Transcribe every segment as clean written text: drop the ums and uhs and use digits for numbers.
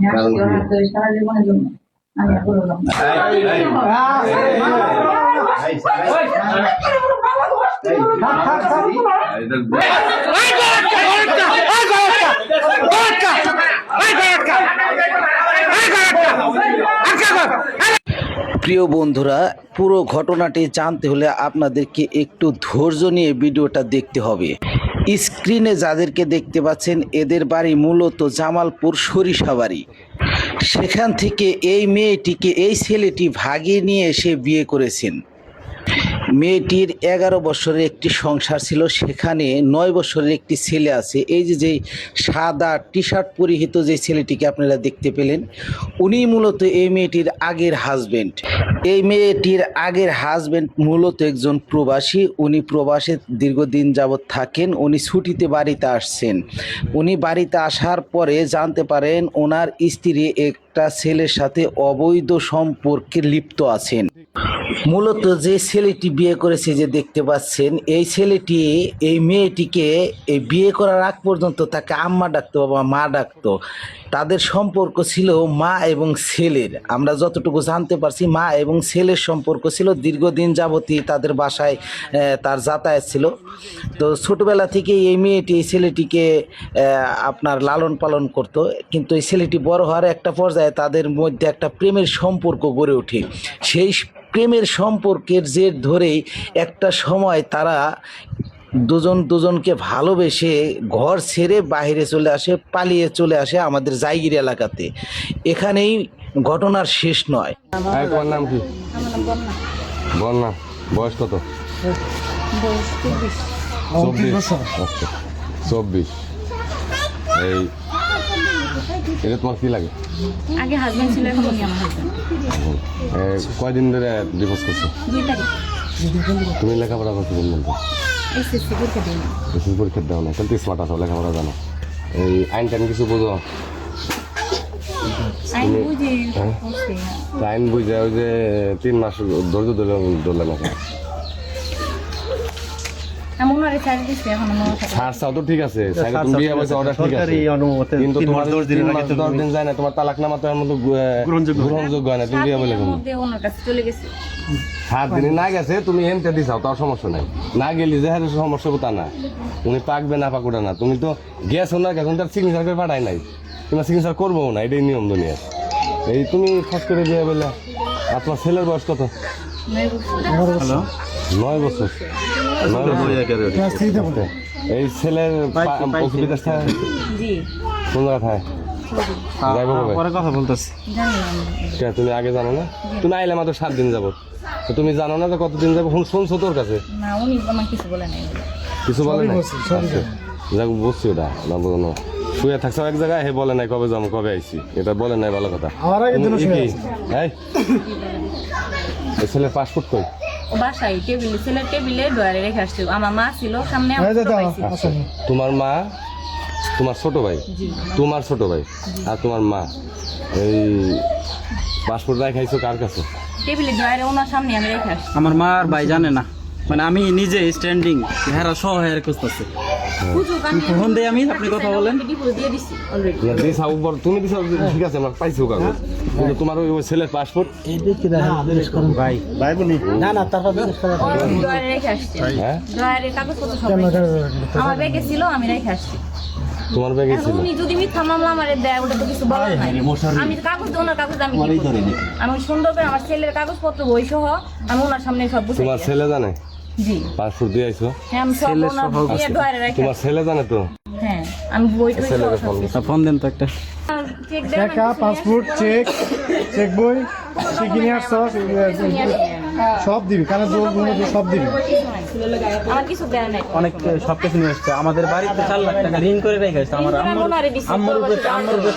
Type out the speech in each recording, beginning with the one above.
সারা জীবনের জন্য আমি বললাম প্রিয় বন্ধুরা, পুরো ঘটনাটি জানতে হলে আপনাদেরকে একটু ধৈর্য নিয়ে ভিডিওটা দেখতে হবে। স্ক্রিনে যাদেরকে দেখতে পাচ্ছেন এদের বাড়ি মূলত জামালপুর সরিষাবাড়ি। সেখান থেকে এই মেয়েটিকে এই ছেলেটি ভাগিয়ে নিয়ে এসে বিয়ে করেছেন। মেয়েটির 11 বছরের একটি সংসার ছিল, সেখানে 9 বছরের একটি ছেলে আছে। এই যে সাদা টি শার্ট পরিহিত যে ছেলেটিকে আপনারা দেখতে পেলেন, উনি মূলত এই মেয়েটির আগের হাজবেন্ড। এই মেয়েটির আগের হাজবেন্ড মূলত একজন প্রবাসী। উনি প্রবাসে দীর্ঘদিন যাবৎ থাকেন। উনি ছুটিতে বাড়িতে আসছেন। উনি বাড়িতে আসার পরে জানতে পারেন ওনার স্ত্রী একটা ছেলের সাথে অবৈধ সম্পর্কে লিপ্ত আছেন। মূলত যে ছেলেটি বিয়ে করেছে যে দেখতে পাচ্ছেন, এই ছেলেটি এই মেয়েটিকে এই বিয়ে করার আগ পর্যন্ত তাকে আম্মা ডাকতো বা মা ডাকতো। তাদের সম্পর্ক ছিল মা এবং ছেলের। আমরা যতটুকু জানতে পারছি মা এবং ছেলের সম্পর্ক ছিল। দীর্ঘদিন যাবতই তাদের বাসায় তার যাতায়াত ছিল। তো ছোটবেলা থেকে এই মেয়েটি এই ছেলেটিকে আপনার লালন পালন করত। কিন্তু এই ছেলেটি বড় হওয়ার একটা পর্যায়ে তাদের মধ্যে একটা প্রেমের সম্পর্ক গড়ে ওঠে। সেই প্রেমের সম্পর্কের জের ধরেই একটা সময় তারা দুজনকে ভালোবেসে ঘর ছেড়ে বাইরে চলে আসে, পালিয়ে চলে আসে আমাদের জায়গির এলাকাতে। এখানেই ঘটনার শেষ নয়। তোমার নাম কি? বন্যা। বয়স কত? 24। এই এটা তোমার কি লাগে? আগে হাজবেন্ড ছিল, এখন উনি আমার হাজবেন্ড। কয়দিন ধরে ডিভোর্স করছো? 2 তারিখ। তুমি লেখাপড়া করছো কোন বলতো? এসএসসি পরীক্ষা দিই না। এসএসসি পরীক্ষা দাও না, তাহলে স্মার্ট আছো, লেখাপড়া জানো। এই আইন টাইন কিছু বোঝো? আইন বুঝি আইন বুঝে ওই যে 3 মাস ধৈর্য ধরলে না আমি ওনারে ছাড় দিচ্ছি, এখন ছাড় চাও তো ঠিক আছে, তুমি বিয়ে হয়েছে ওটা ঠিক আছে, কিন্তু তোমার 10 দিন যায় না, তোমার তালাকনামা তো এর মধ্যে গ্রহণযোগ্য হয় না, তুমি বিয়ে বলে ওনার কাছে চলে গেছে। 7 দিন না গেছে, তুমি এনতে দিছাও, তার সমস্যা নাই। না গেলি যে হ্যাঁ সমস্যা তা না, উনি পাকবে না পাকুটা না, তুমি তো গেছো না গেছো, তার সিগনেচার করে পাঠাই নাই, তোমার সিগনেচার করবো না, এটাই নিয়ম দুনিয়া। এই তুমি ফাঁস করে বিয়ে বলে। আর তোমার ছেলের বয়স কত? 9 বছর। এই ছেলের কোন জায়গায় কথা বলতেছি, তুমি আগে জানো না? তুমি আইলে মাত্র 7 দিন যাবো, তুমি জানো না যে কতদিন যাবো? শুনছো তোর কাছে? কিছু বলে নাই? যাক বুঝছি, ওটা না বোঝানো। শুয়ে থাকছো এক জায়গায়, হে বলে নাই কবে যাবো কবে আইছি, এটা বলে নাই, ভালো কথা। এই ছেলের পাসপোর্ট কই? বাসায় টেবিলে, ছেলের টেবিলে ডয়ারে রেখে আসছে। আমার মা ছিল সামনে। তোমার মা, তোমার ছোট ভাই, তোমার ছোট ভাই আর তোমার মা এই পাসপোর্ট রাখাইছো কার কাছে? টেবিলে ডয়ারে ওনার সামনে আমি রেখে আসছি। আমার মা আর ভাই জানে না, মানে আমি নিজে স্ট্যান্ডিং হেরা সহ হেরা খুঁজতেছি। ফোন দেই আমি, আপনি কথা বলেন। তুমি দিছো ঠিক আছে, আমার পাইছো কাগজ, কিন্তু তোমার ওই ছেলের পাসপোর্ট ভাই ভাই বলি না না, তারপর ডয়ারে রেখে আসছি। ডয়ারে কাগজপত্র সব আমার ব্যাগে ছিল, আমি রেখে আসছি। তোমার ব্যাগে ছিল? উনি যদি মিথ্যা মামলা আমারে দেয়, ওটা তো কিছু বলার নাই। আমি কাগজ, ওনার কাগজ আমি আমি সুন্দর করে আমার ছেলের কাগজপত্র বই সহ আমি ওনার সামনে সব বুঝাই। তোমার ছেলে জানে? জি। পাসপোর্ট দিয়ে আইছো? হ্যাঁ, আমি সব ওনার দিয়ে ডয়ারে রেখে। তোমার ছেলে জানে তো? হ্যাঁ, আমি বই টই সব ফোন দেন তো একটা। চেক দেন, পাসপোর্ট, চেক বই, সিগনেচার সব দিবি, কানে সব দিবি। আমার কিছু দেয় নাই। অনেক সব কিছু নিয়ে আসছে। আমাদের বাড়িতে 4 লাখ টাকা ঋণ করে রেখে আসছে। আমার আম্মুর উপরে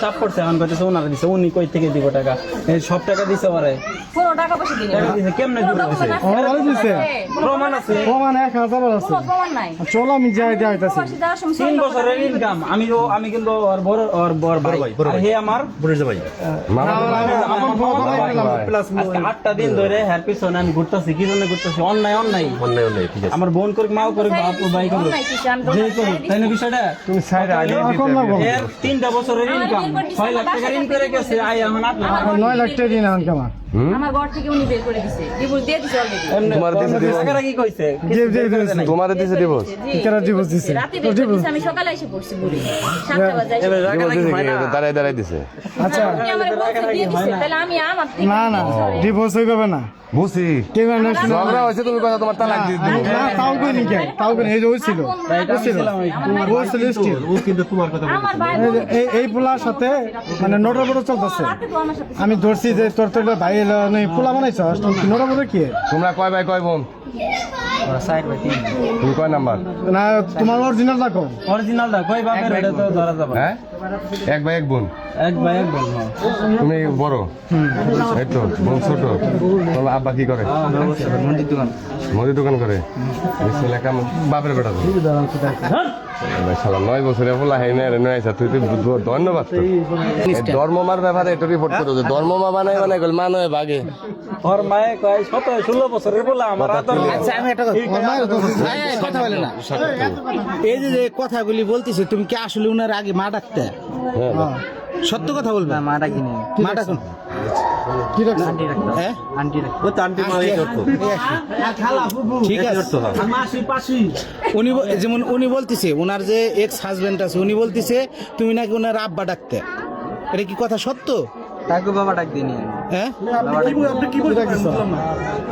চাপ পড়ছে, এখন কইতেছে ওনারা দিছে। উনি কই থেকে দিব টাকা? এই সব টাকা দিছে ওরে। কোনো টাকা পয়সা দিই না। কেমনে দিছে? প্রমাণ আছে? প্রমাণ 1000 আছে। কোনো প্রমাণ নাই। চল আমি যাই যাইতাছি। 3 বছরের ইনকাম। আমি কিন্তু ওর বড় ভাই, আর হে আমার ভাই। আমার বড় ভাই প্লাস 8টা দিন ধরে হেয়ার পিছনে আমি ঘুরতেছি কি জন্য ঘুরতেছি অন্যায় অন্যায় অন্যায় অন্যায় ঠিক আছে আমার বোন করুক মাও করুক বাপু ভাই করুক অন্যায় কিছু, আমি তো যে অন্যায় করুক তাই না বিষয়টা তুমি সাইডে আগে এখন না বলো। এর 3টা বছরের ইনকাম 6 লাখ টাকার ইনকাম করে গেছে আই এখন 8 লাখ এখন 9 লাখ টাকা দিন এখন কেমন আমার ঘর থেকে উনি বের করে দিছে, ডিভোর্স দিয়ে দিছে অলরেডি। তোমার দিছে divorce? টাকা কি কইছে তোমার দিছে ডিভোর্স কেরা divorce দিছে? রাতে বের করে দিছে, আমি সকালে এসে পড়ছি বুড়ি 7টা বাজে এসে। ডিভোর্স দিছে কি দাঁড়ায় দাঁড়ায় দিছে আচ্ছা উনি আমারে বলছে দিয়ে দিছে, তাহলে আমি আমার থেকে না না ডিভোর্স হইবে না বুঝছি কেউ না ঝগড়া হয়েছে তুমি কথা তোমার তালাক দিয়ে দিব না তাও কই নি কে তাও কই এই যে হইছিল হইছিল স্টিল আমার ভাই এই পোলার সাথে মানে নটা বড় চলতেছে রাতে তো আমার সাথে আমি ধরছি যে তোর তোর ভাই এলো নেই পোলা বানাইছ নটা বড় কি তোমরা কয় ভাই কয় বোন তুমি কয় নাম্বার না তোমার অরিজিনাল দেখো অরিজিনালটা কই বাপের এটা তো ধরা যাবে হ্যাঁ এক ভাই এক বোন এক ভাই এক বোন তুমি বড় এই তো বোন ছোট তোমার আব্বা কি করে মন্দির দোকান মুদি দোকান করে এই ছেলে কাম বাপের বেটা তো ভাই শালা 9 বছরে বলা হয় না রে নয় তুই তো ধন্যবাদ তো এই ধর্মমার ব্যাপারে একটু রিপোর্ট করো যে ধর্মমা বানাই বানাই গেল মানুষ ভাগে ওর মায়ে কয় 16 বছরের বলা আমার আদর আচ্ছা আমি একটা কথা বলে না এই যে কথাগুলি বলতেছে তুমি কি আসলে উনার আগে মা ডাকতে সত্য কথা বলবে মা ডাকিনি মা ডাকুন কি রাখছ হ্যাঁ আন্টি ও তো আন্টি মাই করতো ঠিক আছে মাসি পাশি উনি যেমন উনি বলতেছে ওনার যে এক্স হাজবেন্ড আছে উনি বলতেছে তুমি নাকি ওনার আব্বা ডাকতে এটা কি কথা সত্য তাকে বাবা ডাক দিনি হ্যাঁ আপনি কি বলতে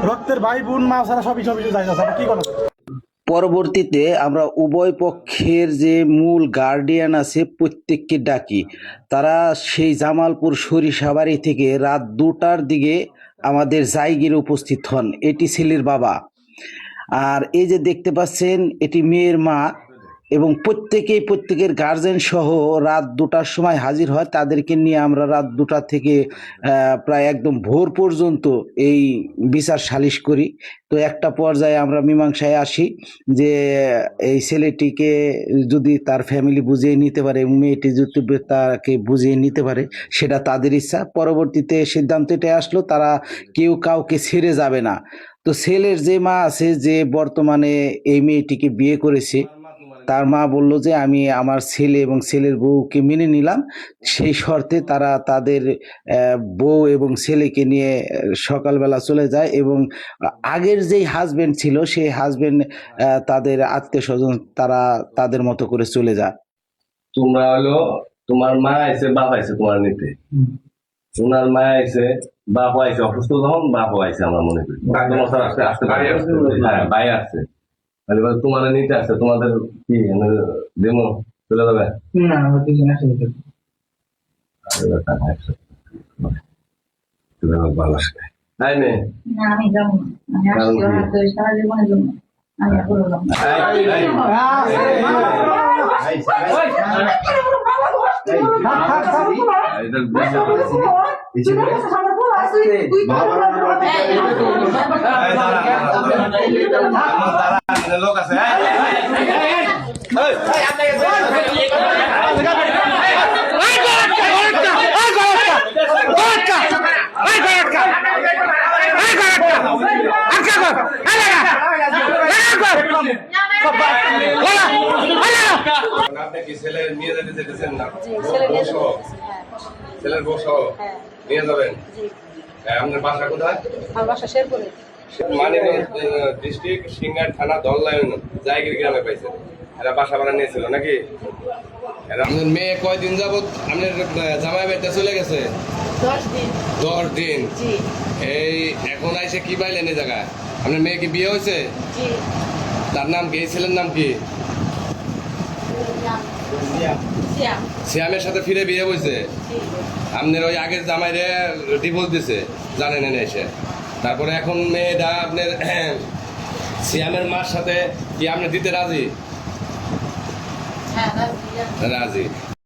রক্তের ভাই বোন মা সারা সবই সবই যাই যাচ্ছে কি কথা পরবর্তীতে আমরা উভয় পক্ষের যে মূল গার্ডিয়ান আছে প্রত্যেককে ডাকি তারা সেই জামালপুর সরিষাবাড়ি থেকে রাত 2টার দিকে আমাদের জায়গিরে উপস্থিত হন এটি ছেলের বাবা আর এই যে দেখতে পাচ্ছেন এটি মেয়ের মা এবং প্রত্যেকের গার্জেন সহ রাত 2টার সময় হাজির হয় তাদেরকে নিয়ে আমরা রাত 2টা থেকে প্রায় একদম ভোর পর্যন্ত এই বিচার সালিশ করি তো একটা পর্যায়ে আমরা মীমাংসায় আসি যে এই ছেলেটিকে যদি তার ফ্যামিলি বুঝিয়ে নিতে পারে মেয়েটি যদি তাকে বুঝিয়ে নিতে পারে সেটা তাদের ইচ্ছা পরবর্তীতে সিদ্ধান্ত এটাই আসলো তারা কেউ কাউকে ছেড়ে যাবে না তো ছেলের যে মা আছে যে বর্তমানে এই মেয়েটিকে বিয়ে করেছে তার মা বলল যে আমি আমার ছেলে এবং ছেলের বউকে মেনে নিলাম সেই শর্তে তারা তাদের বউ এবং ছেলেকে নিয়ে সকালবেলা চলে যায় এবং আগের যেই হাজবেন্ড ছিল সেই হাজবেন্ড তাদের আত্মীয় স্বজন তারা তাদের মতো করে চলে যায় তোমরা হলো তোমার মা আইছে বাপ আইছে তোমার নিতে ওনার মা আইছে বাপ আইছে অসুস্থ যখন বাপ আইছে আমরা মনে করি আসতে আসতে হ্যাঁ ভাই আসছে তোমার নিতে আসছে তোমাদের কি ডেমো চলে যাবে না ভালো আসবে তাই নে না আমি যাবো না আমি আসছি ওরা তো সারা জীবনের জন্য আমি আর করবো না লোক আছে আপনি কি ছেলের নিয়ে যেতে যেতেছেন না ছেলের বউ সহ নিয়ে যাবেন আপনার বাসা কোথায় আমার বাসা শেরপুরে মানিকগঞ্জ ডিস্ট্রিক্ট সিঙ্গার থানা দল্লা ইউনিয়ন জায়গির গ্রামে পাইছে এরা বাসা ভাড়া নিয়েছিল নাকি আপনার মেয়ে কয়দিন যাবত আপনার জামাই বাড়িতে চলে গেছে 10 দিন এই এখন আইসে কি পাইলেন এই জায়গায় আপনার মেয়ে কি বিয়ে হয়েছে তার নাম কি এই ছেলের নাম কি শ্যামের সাথে ফিরে বিয়ে হয়েছে আপনার ওই আগের জামাইরে ডিভোর্স দিছে জানেন না এসে তারপরে এখন মেয়েটা আপনার শ্যামের মার সাথে কি আপনি দিতে রাজি রাজি